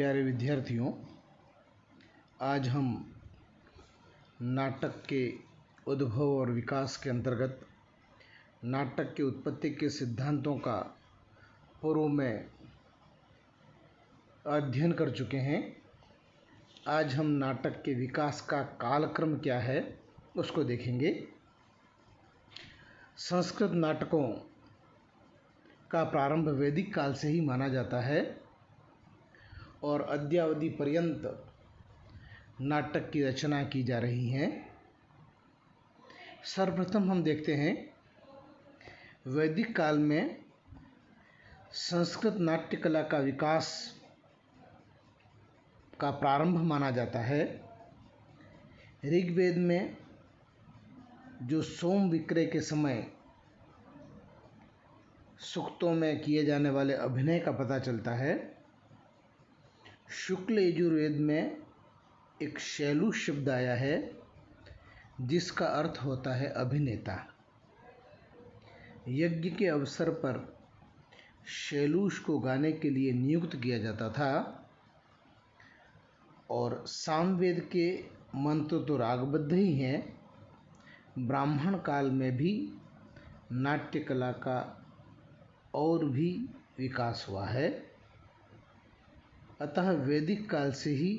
प्यारे विद्यार्थियों, आज हम नाटक के उद्भव और विकास के अंतर्गत नाटक के उत्पत्ति के सिद्धांतों का पूर्व में अध्ययन कर चुके हैं। आज हम नाटक के विकास का कालक्रम क्या है उसको देखेंगे। संस्कृत नाटकों का प्रारंभ वैदिक काल से ही माना जाता है और अद्यावधि पर्यंत नाटक की रचना की जा रही है। सर्वप्रथम हम देखते हैं वैदिक काल में संस्कृत नाट्य कला का विकास का प्रारंभ माना जाता है। ऋग्वेद में जो सोम विक्रय के समय सूक्तों में किए जाने वाले अभिनय का पता चलता है। शुक्ल यजुर्वेद में एक शैलूष शब्द आया है जिसका अर्थ होता है अभिनेता। यज्ञ के अवसर पर शैलूष को गाने के लिए नियुक्त किया जाता था और सामवेद के मंत्र तो रागबद्ध ही हैं। ब्राह्मण काल में भी नाट्य कला का और भी विकास हुआ है। अतः वैदिक काल से ही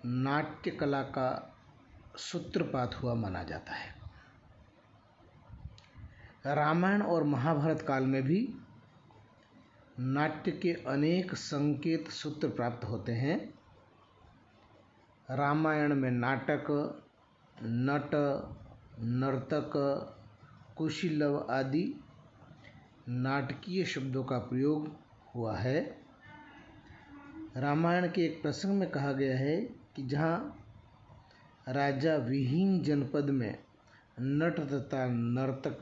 नाट्य कला का सूत्रपात हुआ माना जाता है। रामायण और महाभारत काल में भी नाट्य के अनेक संकेत सूत्र प्राप्त होते हैं। रामायण में नाटक, नट, नर्तक, कुशीलव आदि नाटकीय शब्दों का प्रयोग हुआ है। रामायण के एक प्रसंग में कहा गया है कि जहाँ राजा विहीन जनपद में नट तथा नर्तक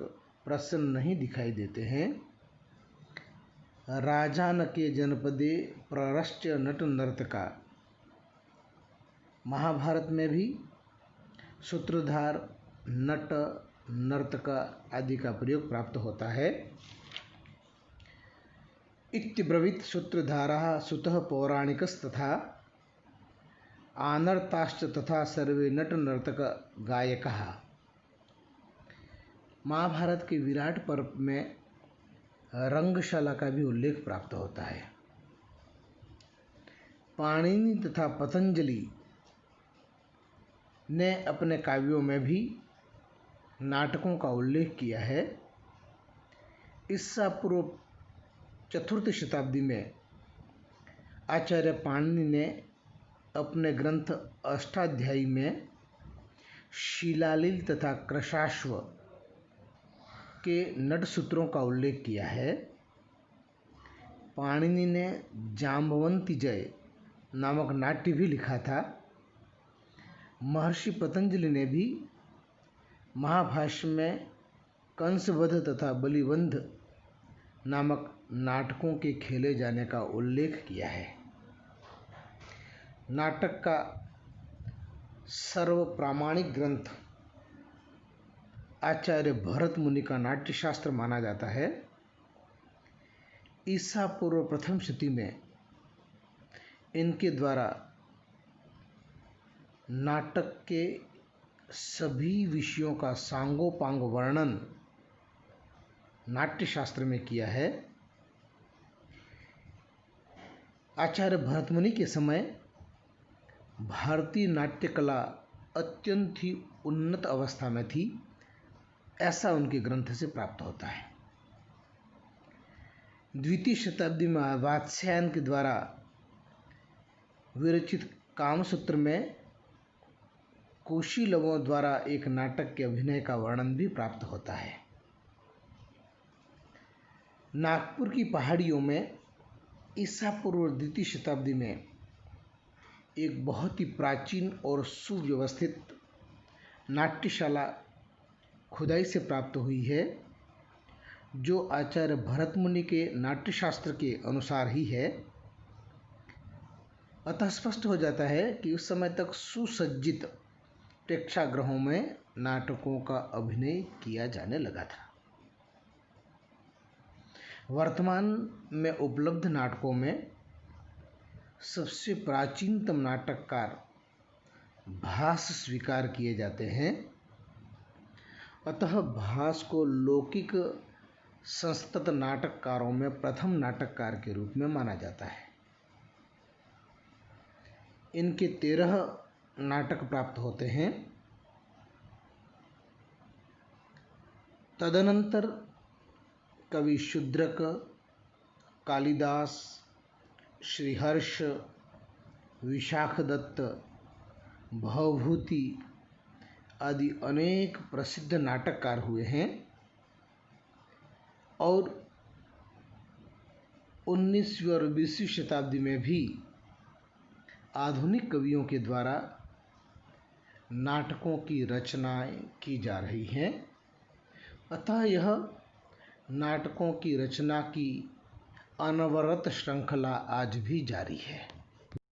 प्रसन्न नहीं दिखाई देते हैं, राजान के जनपदे प्ररश्च नट नर्तका। महाभारत में भी सूत्रधार, नट, नर्तका आदि का प्रयोग प्राप्त होता है। इत्यब्रवीत् सूत्रधारः सुतः पौराणिकस्तथा आनर्ताश्च तथा सर्वे नट नर्तक गायकः। महाभारत के विराट पर्व में रंगशाला का भी उल्लेख प्राप्त होता है। पाणिनि तथा पतंजलि ने अपने काव्यों में भी नाटकों का उल्लेख किया है। ईसा पूर्व 4th शताब्दी में आचार्य पाणिनि ने अपने ग्रंथ अष्टाध्यायी में शिलालील तथा कृशाश्व के नट सूत्रों का उल्लेख किया है। पाणिनि ने जाम्बवंती जय नामक नाट्य भी लिखा था। महर्षि पतंजलि ने भी महाभाष्य में कंसवध तथा बलिवंध नामक नाटकों के खेले जाने का उल्लेख किया है। नाटक का सर्वप्रामाणिक ग्रंथ आचार्य भरत मुनि का नाट्यशास्त्र माना जाता है। ईसा पूर्व 1st शती में इनके द्वारा नाटक के सभी विषयों का सांगोपांग वर्णन नाट्यशास्त्र में किया है। आचार्य भरत मुनि के समय भारतीय नाट्य कला अत्यंत ही उन्नत अवस्था में थी, ऐसा उनके ग्रंथ से प्राप्त होता है। 2वीं शताब्दी में वात्स्यायन के द्वारा विरचित कामसूत्र में कुशीलवों द्वारा एक नाटक के अभिनय का वर्णन भी प्राप्त होता है। नागपुर की पहाड़ियों में ईसा पूर्व 2वीं शताब्दी में एक बहुत ही प्राचीन और सुव्यवस्थित नाट्यशाला खुदाई से प्राप्त हुई है, जो आचार्य भरत मुनि के नाट्यशास्त्र के अनुसार ही है। अतः स्पष्ट हो जाता है कि उस समय तक सुसज्जित प्रेक्षागृहों में नाटकों का अभिनय किया जाने लगा था। वर्तमान में उपलब्ध नाटकों में सबसे प्राचीनतम नाटककार भास स्वीकार किए जाते हैं। अतः भास को लौकिक संस्तत नाटककारों में प्रथम नाटककार के रूप में माना जाता है। इनके 13 नाटक प्राप्त होते हैं। तदनंतर कवि शूद्रक, कालिदास, श्रीहर्ष, विशाखदत्त, भवभूति आदि अनेक प्रसिद्ध नाटककार हुए हैं और 19वीं और 20वीं शताब्दी में भी आधुनिक कवियों के द्वारा नाटकों की रचनाएं की जा रही हैं। अतः यह नाटकों की रचना की अनवरत श्रृंखला आज भी जारी है।